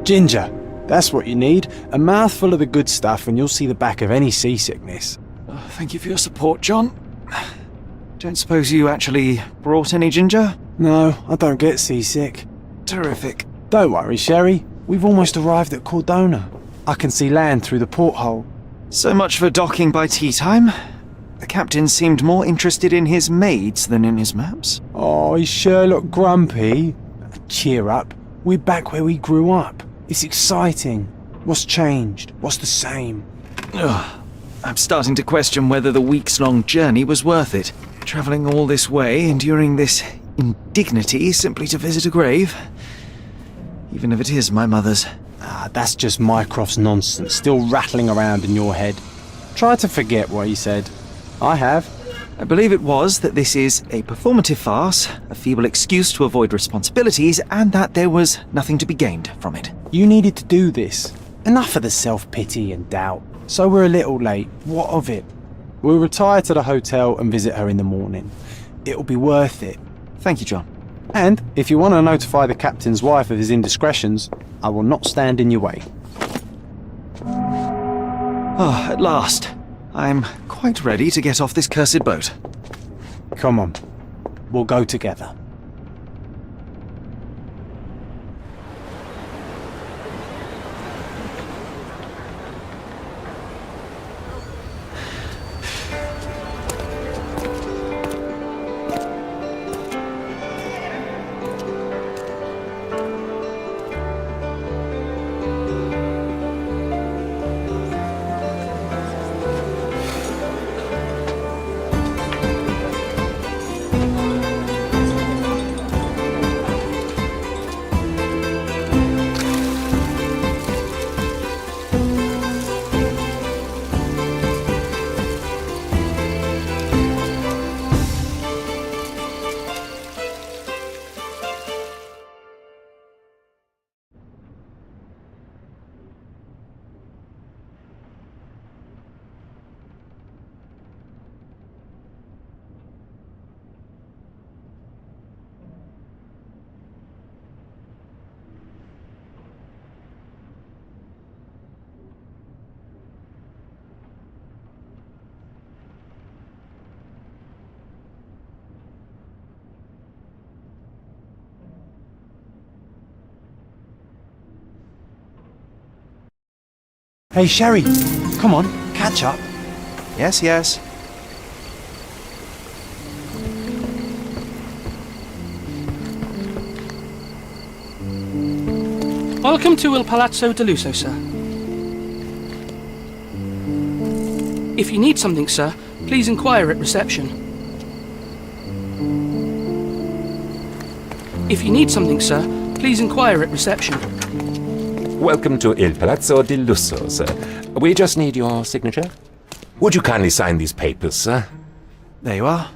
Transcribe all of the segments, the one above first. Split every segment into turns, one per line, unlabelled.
Ginger. That's what you need. A mouthful of the good stuff and you'll see the back of any seasickness.
Oh, thank you for your support, John. Don't suppose you actually brought any ginger?
No, I don't get seasick.
Terrific.
Don't worry, Sherry. We've almost arrived at Cordona. I can see land through the porthole.
So much for docking by tea time. The captain seemed more interested in his maids than in his maps.
Oh, is Sherlock grumpy? Cheer up. We're back where we grew up. It's exciting. What's changed? What's the same?
Ugh. I'm starting to question whether the weeks-long journey was worth it. Travelling all this way, enduring this indignity simply to visit a grave. Even if it is my mother's.
Ah, that's just Mycroft's nonsense, still rattling around in your head. Try to forget what he said. I have.
I believe it was that this is a performative farce, a feeble excuse to avoid responsibilities, and that there was nothing to be gained from it.
You needed to do this. Enough of the self-pity and doubt. So we're a little late. What of it? We'll retire to the hotel and visit her in the morning. It'll be worth it.
Thank you, John.
And if you want to notify the captain's wife of his indiscretions, I will not stand in your way.
Ah, at last. I'm quite ready to get off this cursed boat.
Come on. We'll go together. Hey, Sherry, come on, catch up.
Yes, yes.
Welcome to Il Palazzo Deluxe, sir. If you need something, sir, please inquire at reception. If you need something, sir, please inquire at reception.
Welcome to Il Palazzo di Lusso, sir. We just need your signature. Would you kindly sign these papers, sir?
There you are.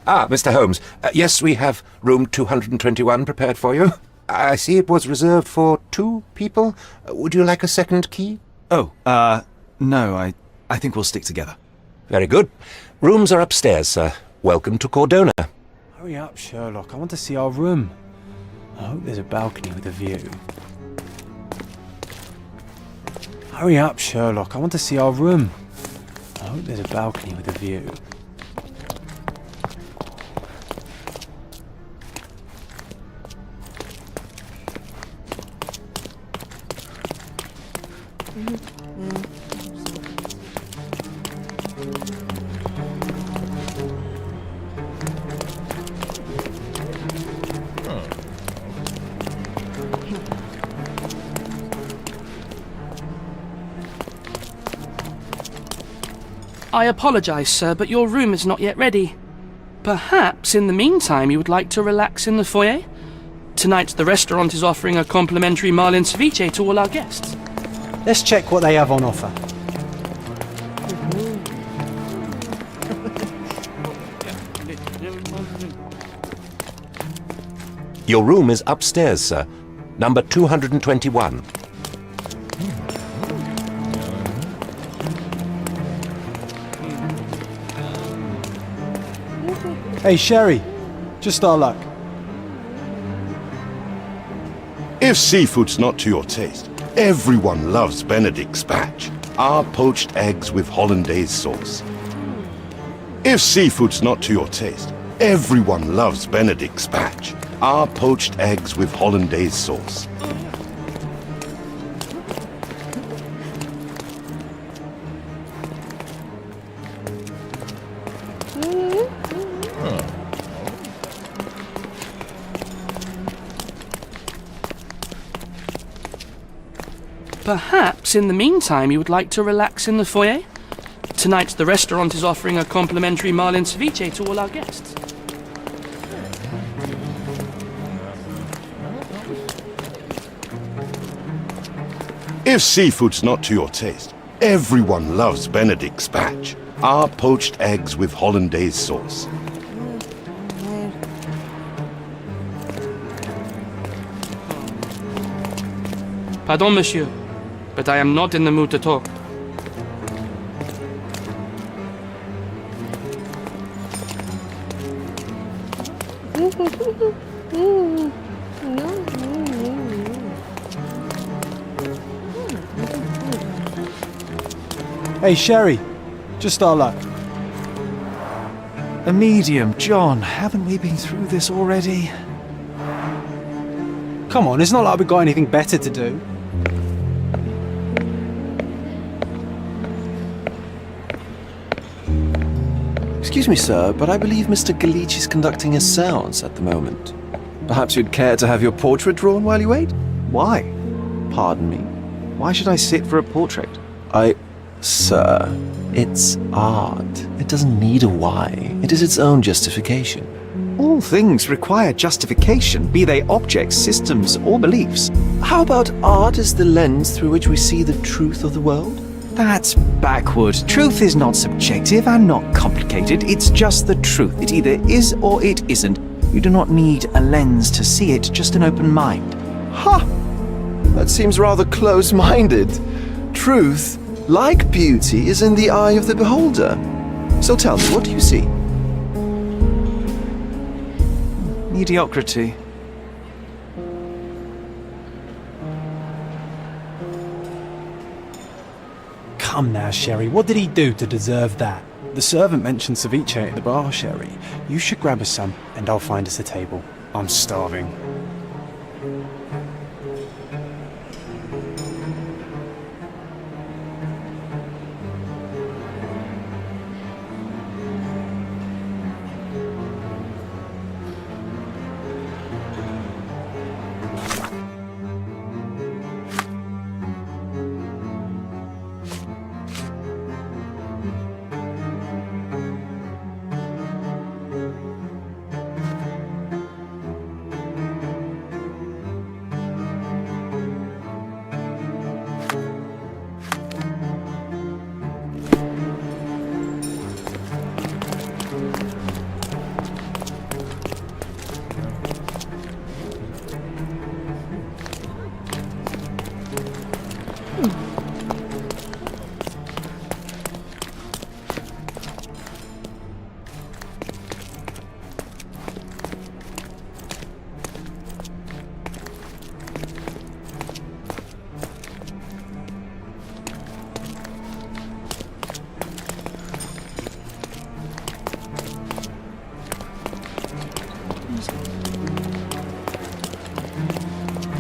Ah, Mr. Holmes. Yes, we have room 221 prepared for you. I see it was reserved for 2 people. Would you like a second key?
Oh, no, I think we'll stick together.
Very good. Rooms are upstairs, sir. Welcome to Cordona.
Hurry up, Sherlock. I want to see our room. I hope there's a balcony with a view. Hurry up, Sherlock. I want to see our room. I hope there's a balcony with a view.
I apologise, sir, but your room is not yet ready. Perhaps, in the meantime, you would like to relax in the foyer? Tonight, the restaurant is offering a complimentary marlin ceviche to all our guests.
Let's check what they have on offer.
Your room is upstairs, sir. Number 221.
Hey, Sherry. Just our luck.
If seafood's not to your taste, everyone loves Benedict's batch, our poached eggs with hollandaise sauce. If seafood's not to your taste, everyone loves Benedict's batch, our poached eggs with hollandaise sauce.
Perhaps in the meantime you would like to relax in the foyer? Tonight the restaurant is offering a complimentary marlin ceviche to all our guests.
If seafood's not to your taste, everyone loves Benedict's batch, our poached eggs with hollandaise sauce.
Pardon, monsieur, but I am not in the mood to talk.
Hey, Sherry. Just our luck.
A medium, John. Haven't we been through this already?
Come on, it's not like we've got anything better to do.
Excuse me, sir, but I believe Mr. Galich is conducting a séance at the moment. Perhaps you'd care to have your portrait drawn while you wait?
Why?
Pardon me?
Why should I sit for a portrait?
Sir, it's art. It doesn't need a why. It is its own justification.
All things require justification, be they objects, systems, or beliefs.
How about art is the lens through which we see the truth of the world?
That's backward. Truth is not subjective and not complicated. It's just the truth. It either is or it isn't. You do not need a lens to see it, just an open mind.
Ha! That seems rather close-minded. Truth, like beauty, is in the eye of the beholder. So tell me, what do you see?
Mediocrity.
Come now, Sherry. What did he do to deserve that? The servant mentioned ceviche at the bar, Sherry. You should grab us some, and I'll find us a table. I'm starving.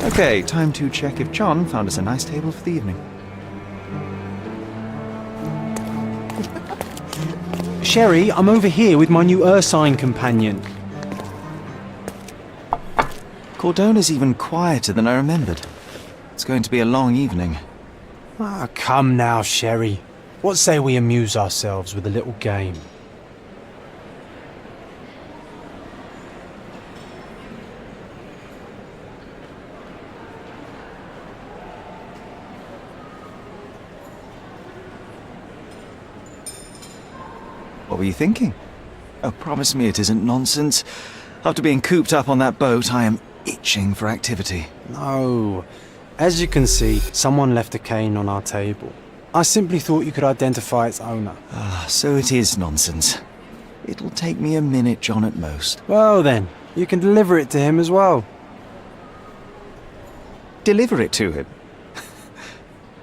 Okay, time to check if John found us a nice table for the evening.
Sherry, I'm over here with my new Ursine companion.
Cordona's even quieter than I remembered. It's going to be a long evening.
Ah, come now, Sherry. What say we amuse ourselves with a little game?
What were you thinking? Oh, promise me it isn't nonsense. After being cooped up on that boat, I am itching for activity.
No. As you can see, someone left a cane on our table. I simply thought you could identify its owner.
Ah, so it is nonsense. It'll take me a minute, John, at most.
Well then, you can deliver it to him as well.
deliver it to him.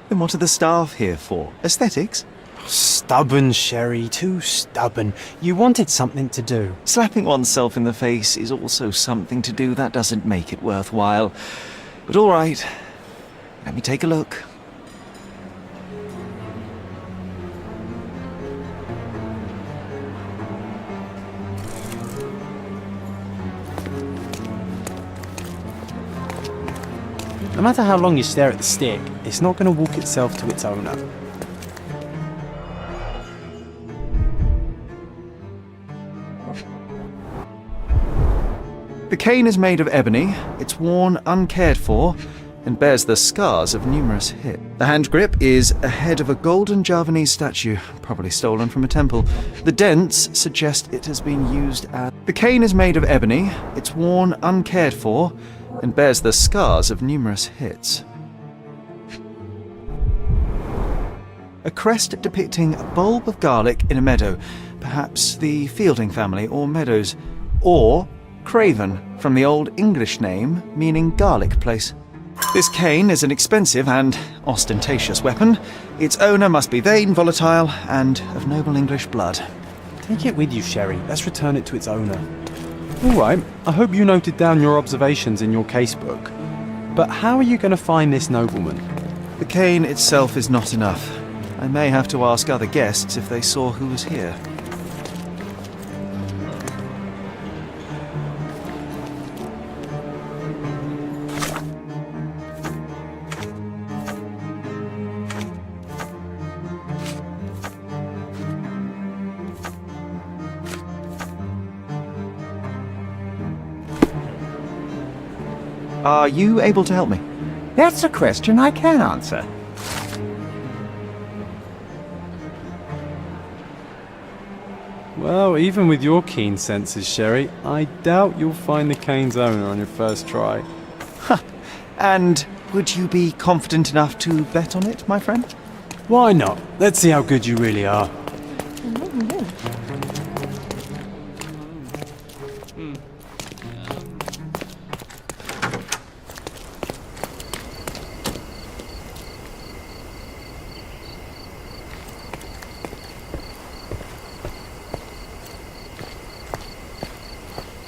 Then what are the staff here for? Aesthetics?
Stubborn, Sherry, too stubborn. You wanted something to do.
Slapping oneself in the face is also something to do. That doesn't make it worthwhile. But all right, let me take a look.
No matter how long you stare at the stick, it's not going to walk itself to its owner.
The cane is made of ebony, it's worn uncared for, and bears the scars of numerous hits. The hand grip is a head of a golden Javanese statue, probably stolen from a temple. The dents suggest it has been used as... The cane is made of ebony, it's worn uncared for, and bears the scars of numerous hits. A crest depicting a bulb of garlic in a meadow, perhaps the Fielding family or Meadows, or Craven, from the Old English name meaning garlic place. This cane is an expensive and ostentatious weapon. Its owner must be vain, volatile, and of noble English blood.
Take it with you, Sherry. Let's return it to its owner. All right, I hope you noted down your observations in your casebook. But how are you going to find this nobleman?
The cane itself is not enough. I may have to ask other guests if they saw who was here. Are you able to help me?
That's a question I can answer.
Well, even with your keen senses, Sherry, I doubt you'll find the cane's owner on your first try.
And would you be confident enough to bet on it, my friend?
Why not? Let's see how good you really are.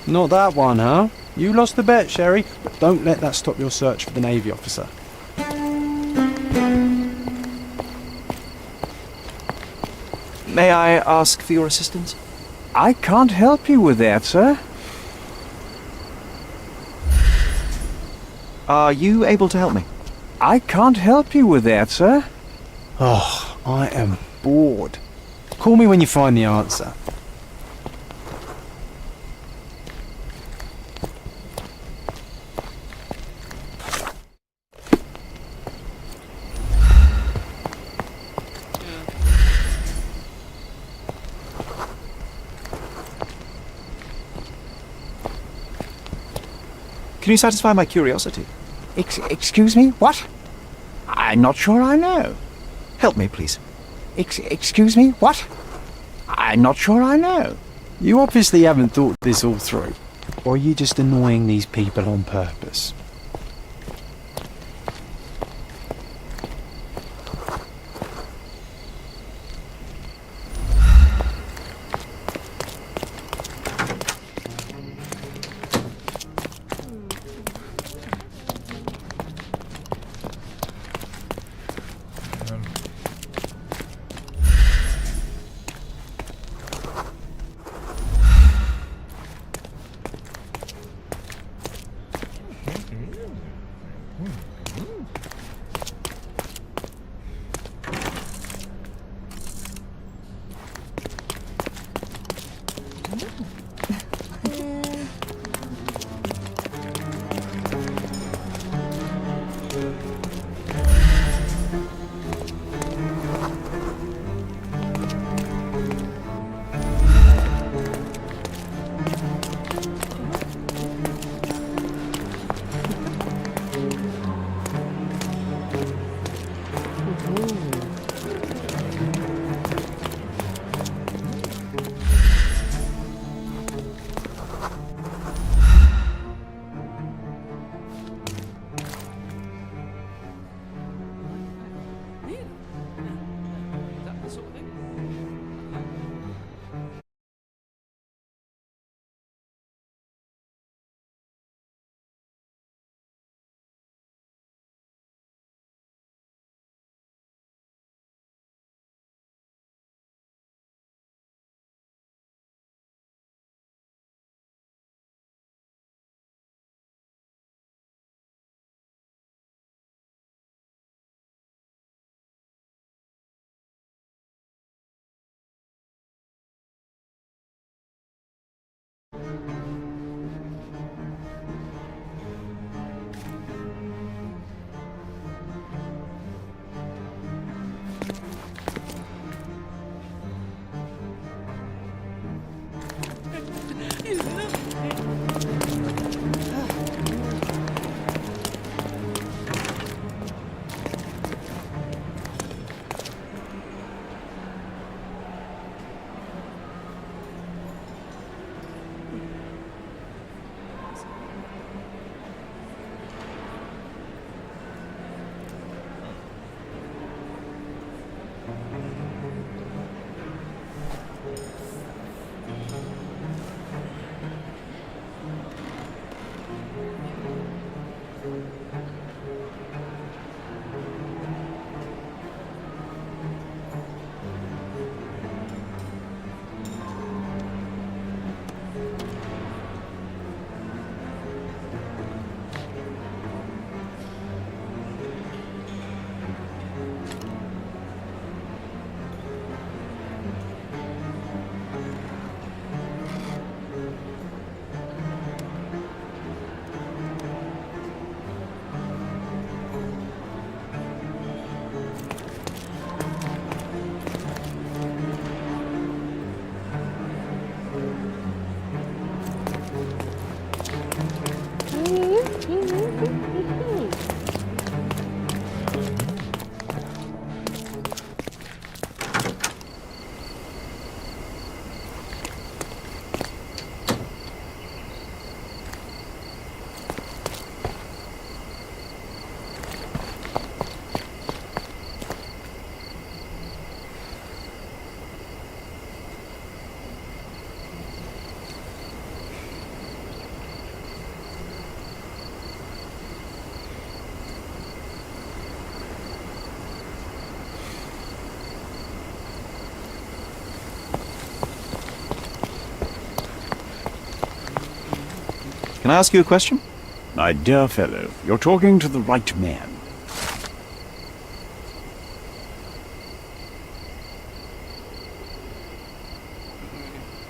Not that one, huh? You lost the bet, Sherry, but don't let that stop your search for the Navy officer.
May I ask for your assistance?
I can't help you with that, sir.
Are you able to help me?
I can't help you with that, sir.
Oh, I am bored. Call me when you find the answer.
Can you satisfy my curiosity?
Excuse me? What? I'm not sure I know.
Help me, please.
Excuse me? What? I'm not sure I know.
You obviously haven't thought this all through. Or are you just annoying these people on purpose?
Can I ask you a question?
My dear fellow, you're talking to the right man.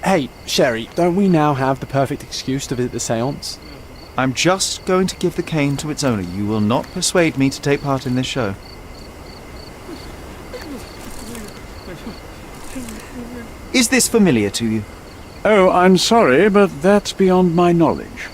Hey, Sherry, don't we now have the perfect excuse to visit the seance?
I'm just going to give the cane to its owner. You will not persuade me to take part in this show. Is this familiar to you?
Oh, I'm sorry, but that's beyond my knowledge.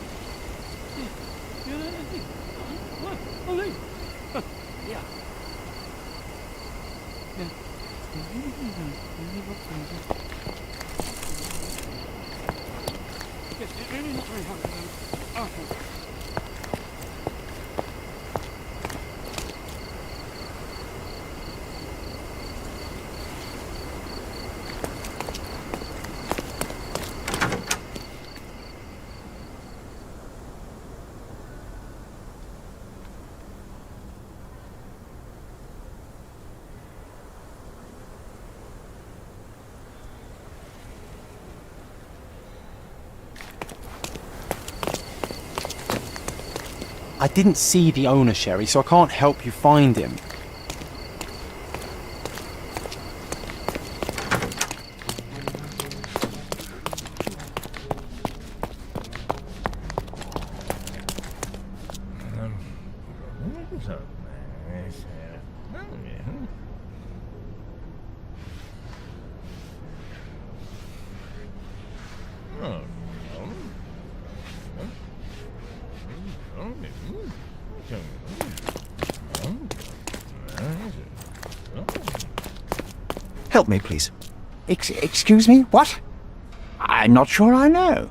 I didn't see the owner, Sherry, so I can't help you find him.
Help me, please.
Excuse me? What? I'm not sure I know.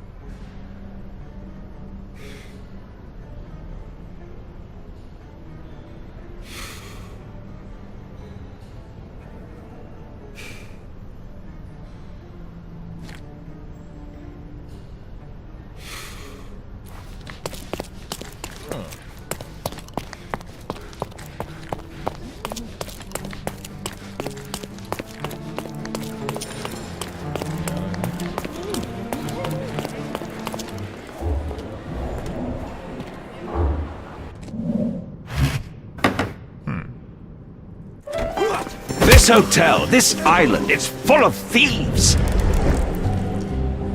This hotel, this island, it's full of thieves.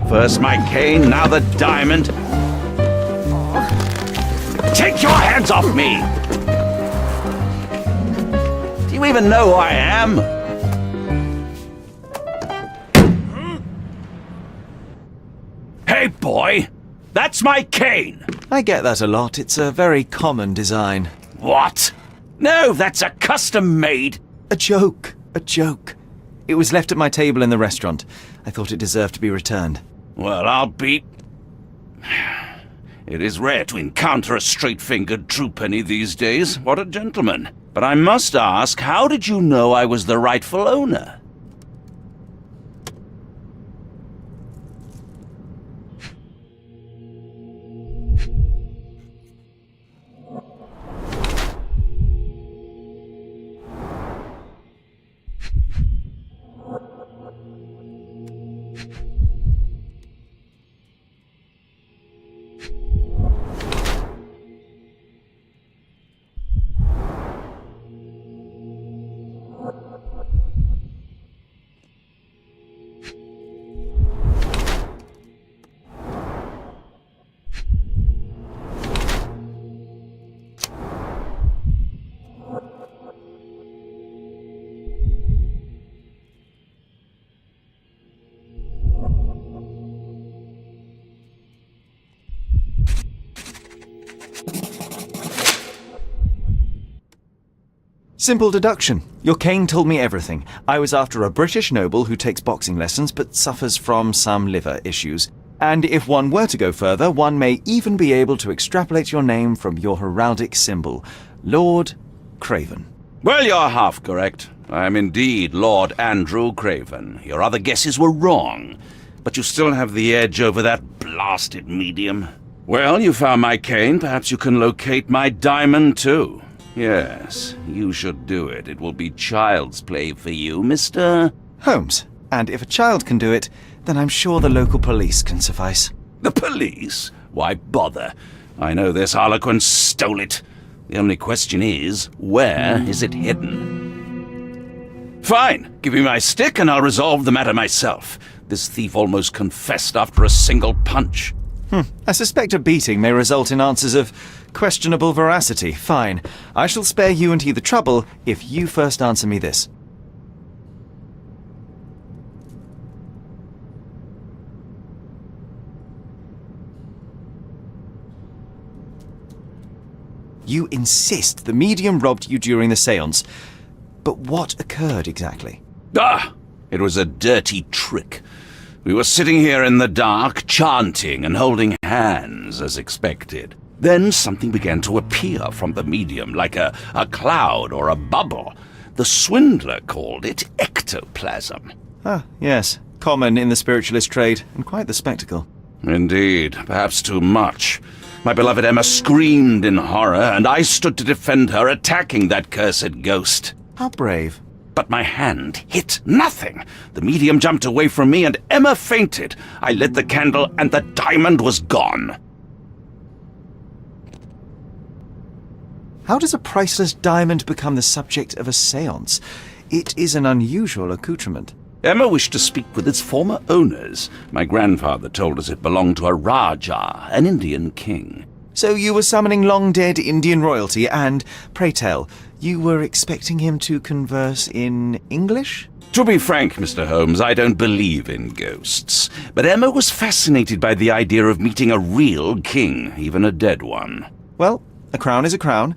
First my cane, now the diamond. Take your hands off me! Do you even know who I am? Hey, boy! That's my cane!
I get that a lot. It's a very common design.
What? No, that's a custom-made...
A joke. A joke. It was left at my table in the restaurant. I thought it deserved to be returned.
Well, I'll be... It is rare to encounter a straight-fingered true penny these days. What a gentleman. But I must ask, how did you know I was the rightful owner?
Simple deduction. Your cane told me everything. I was after a British noble who takes boxing lessons but suffers from some liver issues. And if one were to go further, one may even be able to extrapolate your name from your heraldic symbol, Lord Craven.
Well, you're half correct. I am indeed Lord Andrew Craven. Your other guesses were wrong. But you still have the edge over that blasted medium. Well, you found my cane. Perhaps you can locate my diamond, too. Yes, you should do it. It will be child's play for you, Mr.
Holmes. And if a child can do it, then I'm sure the local police can suffice.
The police? Why bother? I know this harlequin stole it. The only question is, where is it hidden? Fine, give me my stick and I'll resolve the matter myself. This thief almost confessed after a single punch.
I suspect a beating may result in answers of questionable veracity. Fine. I shall spare you and he the trouble if you first answer me this. You insist the medium robbed you during the séance. But what occurred exactly?
It was a dirty trick. We were sitting here in the dark, chanting and holding hands as expected. Then something began to appear from the medium, like a cloud or a bubble. The swindler called it ectoplasm.
Ah, yes. Common in the spiritualist trade, and quite the spectacle.
Indeed, perhaps too much. My beloved Emma screamed in horror, and I stood to defend her, attacking that cursed ghost.
How brave.
But my hand hit nothing. The medium jumped away from me, and Emma fainted. I lit the candle, and the diamond was gone.
How does a priceless diamond become the subject of a séance? It is an unusual accoutrement.
Emma wished to speak with its former owners. My grandfather told us it belonged to a Rajah, an Indian king.
So you were summoning long-dead Indian royalty and, pray tell, you were expecting him to converse in English?
To be frank, Mr. Holmes, I don't believe in ghosts. But Emma was fascinated by the idea of meeting a real king, even a dead one.
Well, a crown is a crown.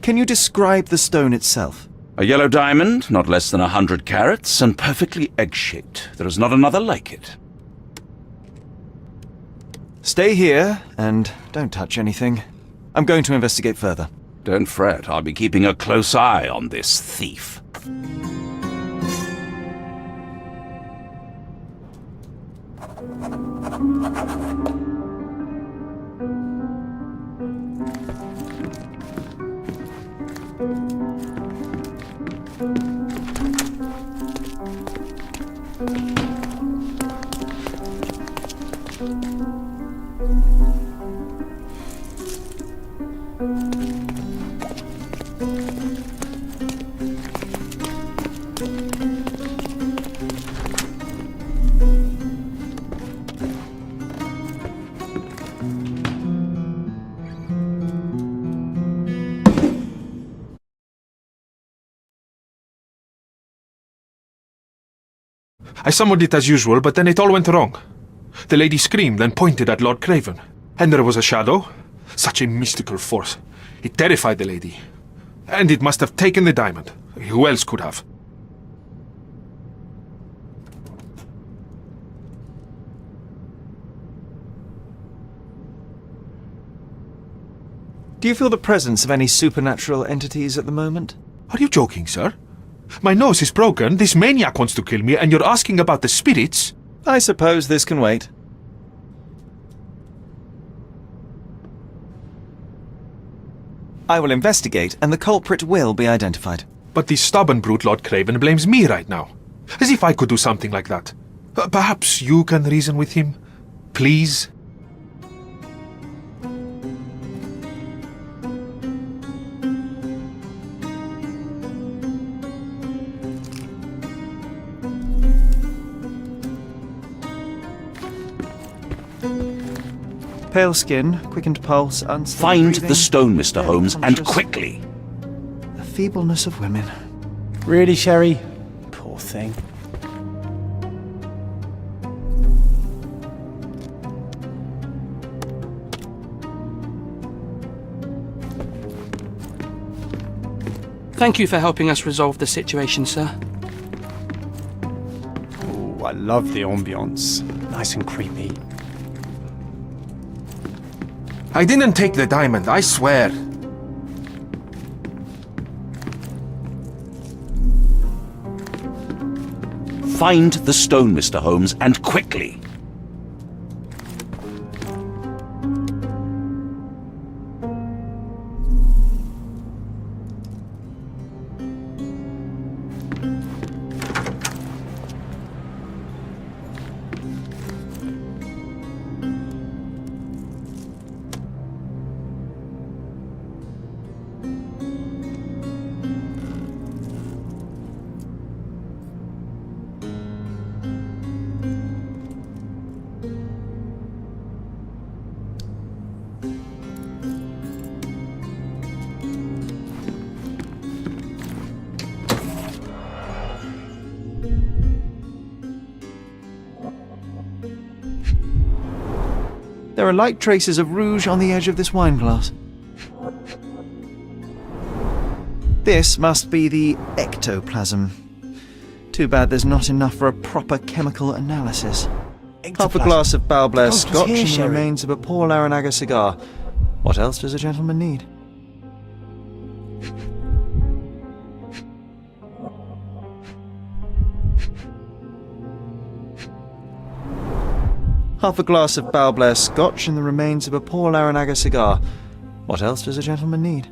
Can you describe the stone itself?
A yellow diamond, not less than 100 carats, and perfectly egg-shaped. There is not another like it.
Stay here, and don't touch anything. I'm going to investigate further.
Don't fret, I'll be keeping a close eye on this thief.
I summoned it as usual, but then it all went wrong. The lady screamed and pointed at Lord Craven. And there was a shadow. Such a mystical force. It terrified the lady. And it must have taken the diamond. Who else could have?
Do you feel the presence of any supernatural entities at the moment?
Are you joking, sir? My nose is broken, this maniac wants to kill me, and you're asking about the spirits?
I suppose this can wait. I will investigate, and the culprit will be identified.
But the stubborn brute Lord Craven blames me right now. As if I could do something like that. Perhaps you can reason with him? Please?
Pale skin, quickened pulse, unsteady
Find
breathing,
the stone, Mr. Holmes, and
unconscious.
quickly.
The feebleness of women.
Really, Sherry? Poor thing.
Thank you for helping us resolve the situation, sir.
Oh, I love the ambience. Nice and creepy.
I didn't take the diamond, I swear.
Find the stone, Mr. Holmes, and quickly.
There are light traces of rouge on the edge of this wine glass. This must be the ectoplasm. Too bad there's not enough for a proper chemical analysis. Half a glass of Balblair Scotch and the remains of a Paul Aranaga cigar. What else does a gentleman need? Half a glass of Balblair Scotch and the remains of a Paul Aranaga cigar. What else does a gentleman need?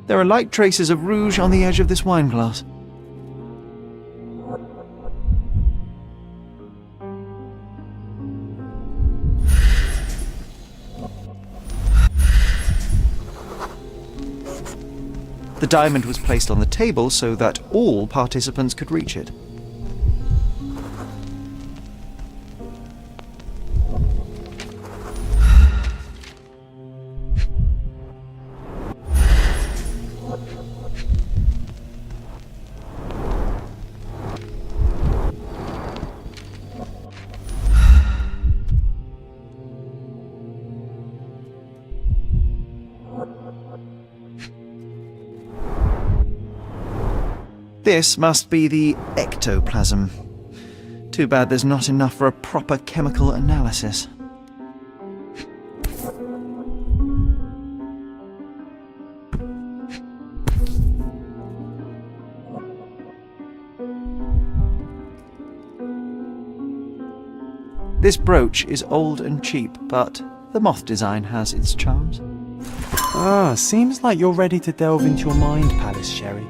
There are light traces of rouge on the edge of this wine glass. The diamond was placed on the table so that all participants could reach it. This must be the ectoplasm. Too bad there's not enough for a proper chemical analysis. This brooch is old and cheap, but the moth design has its charms.
Ah, seems like you're ready to delve into your mind palace, Sherry.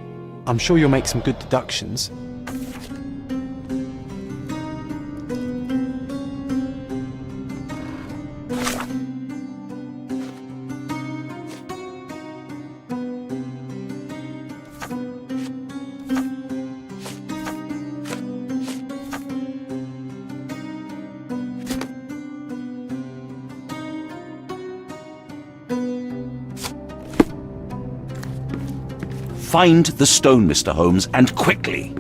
I'm sure you'll make some good deductions.
Find the stone, Mr. Holmes, and quickly.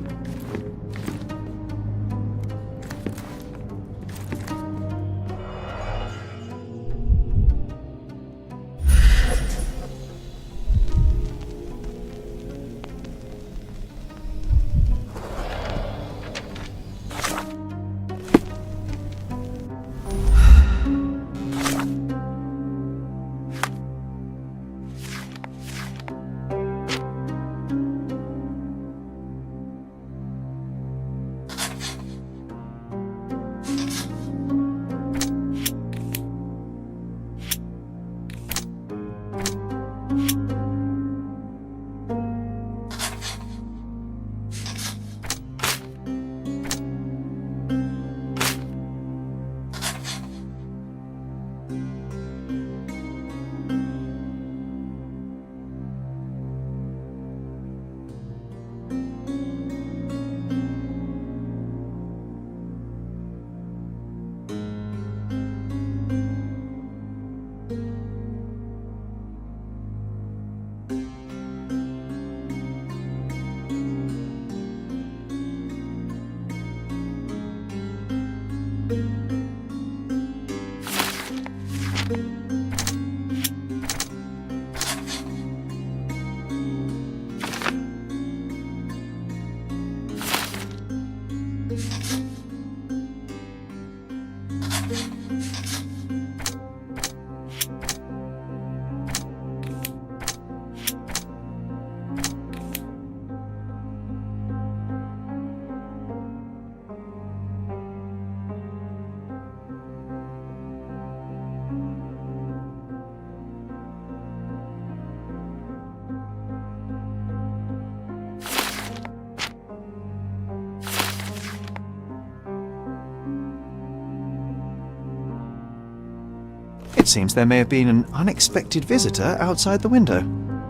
It seems there may have been an unexpected visitor outside the window.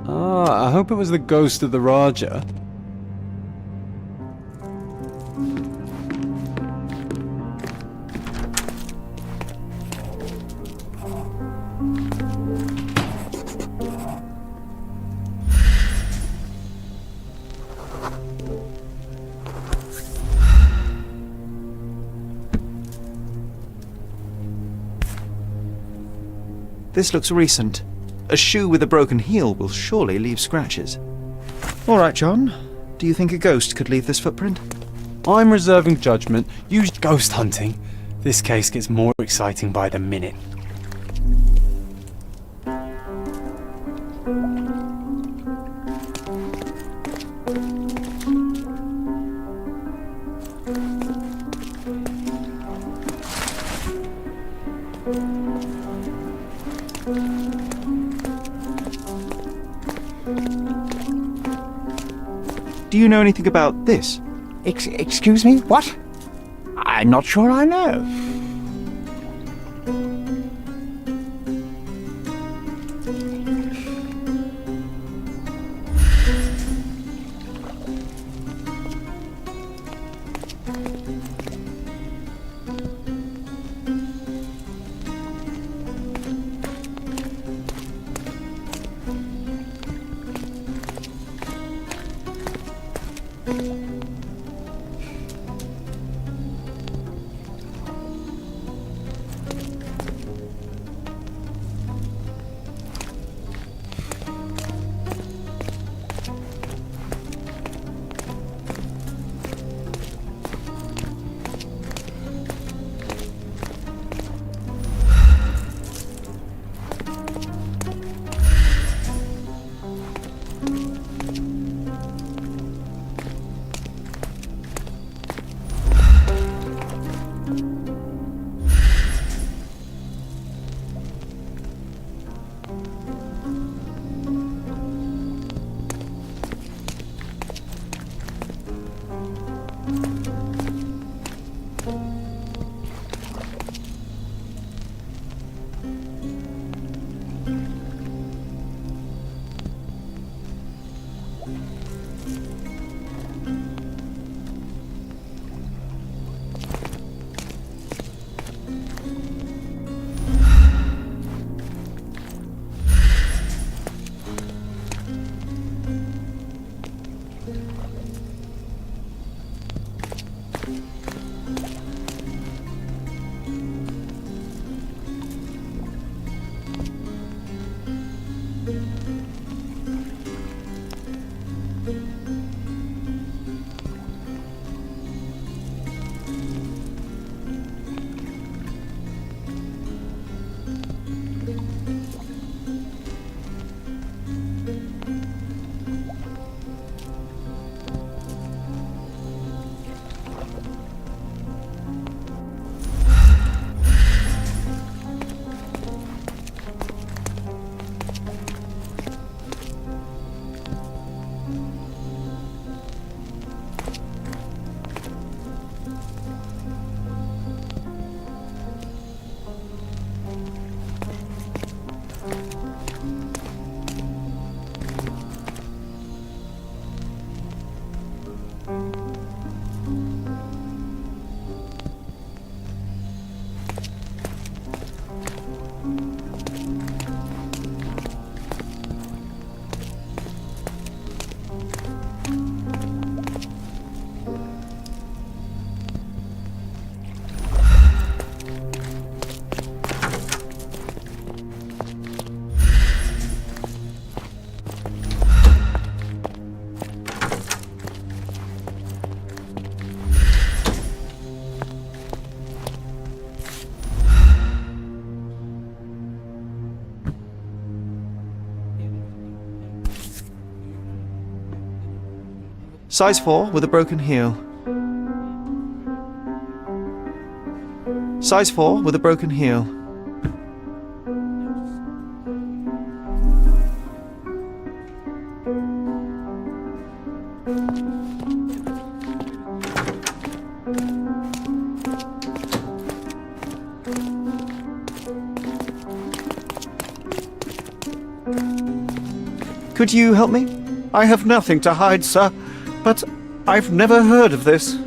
Ah, I hope it was the ghost of the Raja.
This looks recent. A shoe with a broken heel will surely leave scratches. All right, John. Do you think a ghost could leave this footprint?
I'm reserving judgment. Use ghost hunting. This case gets more exciting by the minute.
Do you know anything about this?
Excuse me? What? I'm not sure I know.
Size 4 with a broken heel. Size 4 with a broken heel.
Could you help me? I have nothing to hide, sir, but I've never heard of this.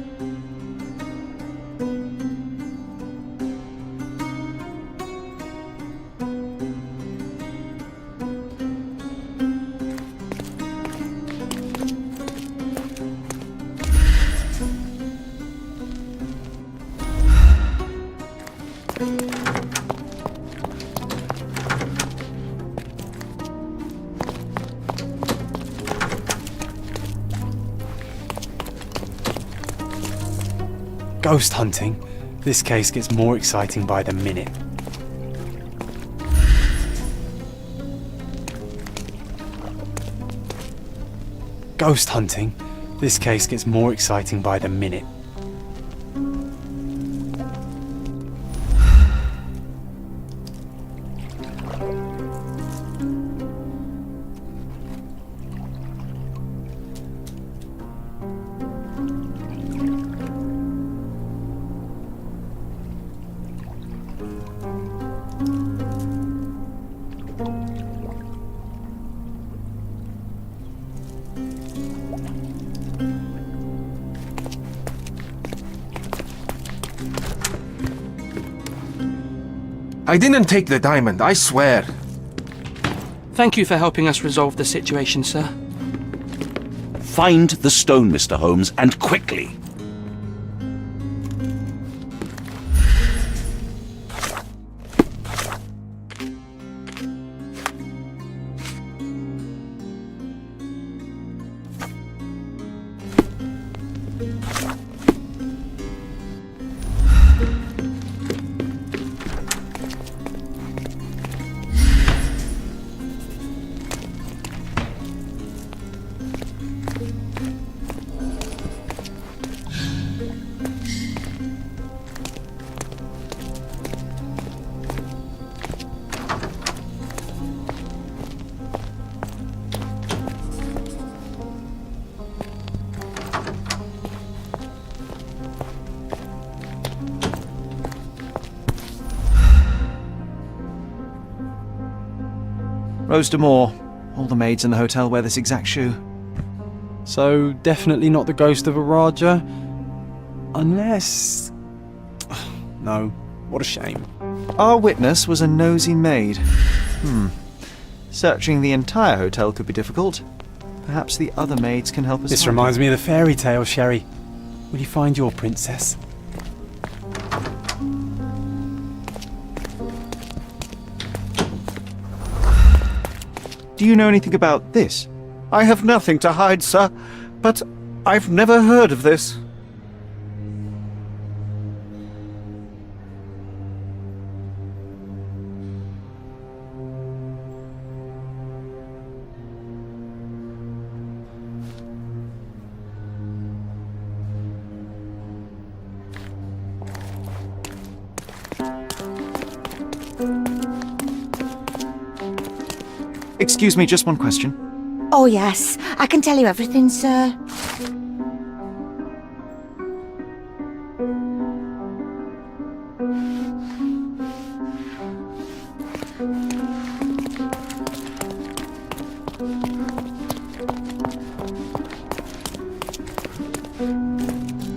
Ghost hunting. This case gets more exciting by the minute. Ghost hunting. This case gets more exciting by the minute.
I didn't take the diamond, I swear.
Thank you for helping us resolve the situation, sir.
Find the stone, Mr. Holmes, and quickly.
Rose D'Amour. All the maids in the hotel wear this exact shoe.
So, definitely not the ghost of a Raja? Unless... No, what a shame.
Our witness was a nosy maid. Searching the entire hotel could be difficult. Perhaps the other maids can help us.
This
find
reminds me of the fairy tale, Sherry. Will you find your princess?
Do you know anything about this?
I have nothing to hide, sir, but I've never heard of this.
Excuse me, just one question.
Oh, yes. I can tell you everything, sir.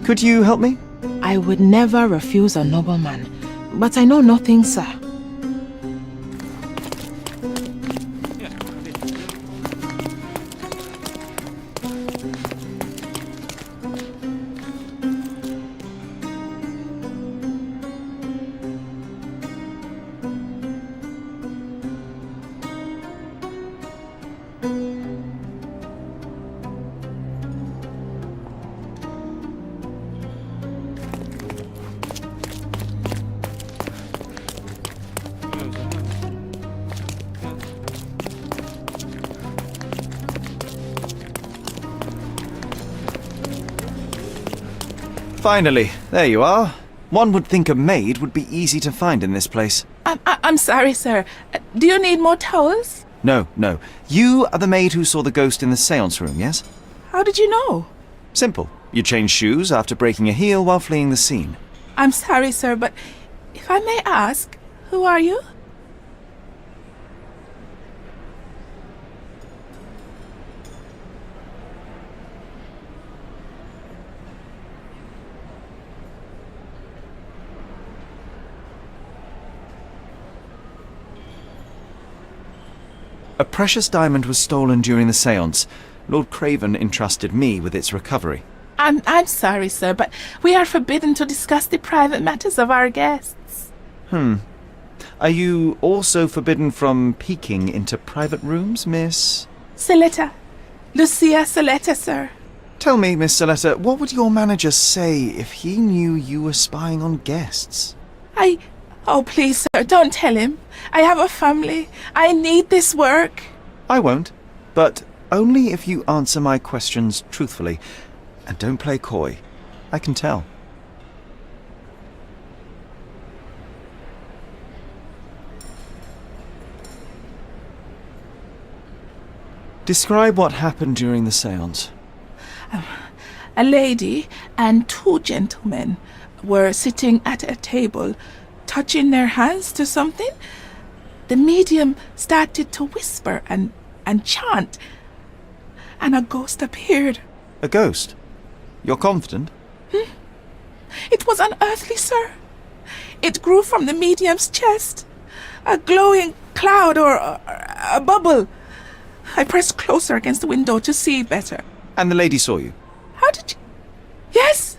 Could you help me?
I would never refuse a nobleman, but I know nothing, sir.
Finally, there you are. One would think a maid would be easy to find in this place.
I'm sorry, sir. Do you need more towels?
No. You are the maid who saw the ghost in the seance room, yes?
How did you know?
Simple. You changed shoes after breaking a heel while fleeing the scene.
I'm sorry, sir, but if I may ask, who are you?
A precious diamond was stolen during the seance. Lord Craven entrusted me with its recovery.
I'm sorry, sir, but we are forbidden to discuss the private matters of our guests.
Are you also forbidden from peeking into private rooms, Miss?
Saletta. Lucia Saletta, sir.
Tell me, Miss Saletta, what would your manager say if he knew you were spying on guests?
Oh, please, sir, don't tell him. I have a family. I need this work.
I won't, but only if you answer my questions truthfully. And don't play coy. I can tell. Describe what happened during the séance.
A lady and two gentlemen were sitting at a table, touching their hands to something. The medium started to whisper and chant, and a ghost appeared.
A ghost? You're confident?
It was unearthly, sir. It grew from the medium's chest. A glowing cloud or a bubble. I pressed closer against the window to see better.
And the lady saw you?
How did you... Yes!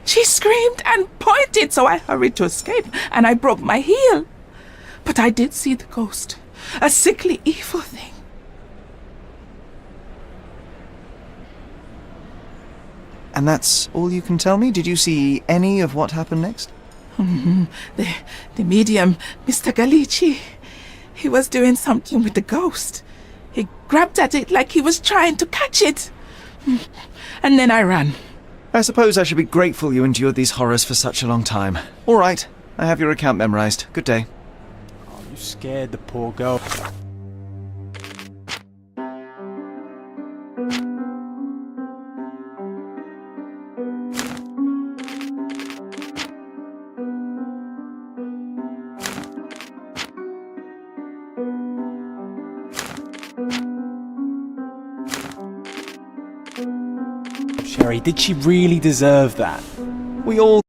She screamed and pointed, so I hurried to escape, and I broke my heel. But I did see the ghost. A sickly, evil thing.
And that's all you can tell me? Did you see any of what happened next?
The medium, Mr. Galici, he was doing something with the ghost. He grabbed at it like he was trying to catch it. And then I ran.
I suppose I should be grateful you endured these horrors for such a long time. All right, I have your account memorized. Good day.
Oh, you scared the poor girl. Sherry, did she really deserve that?
We all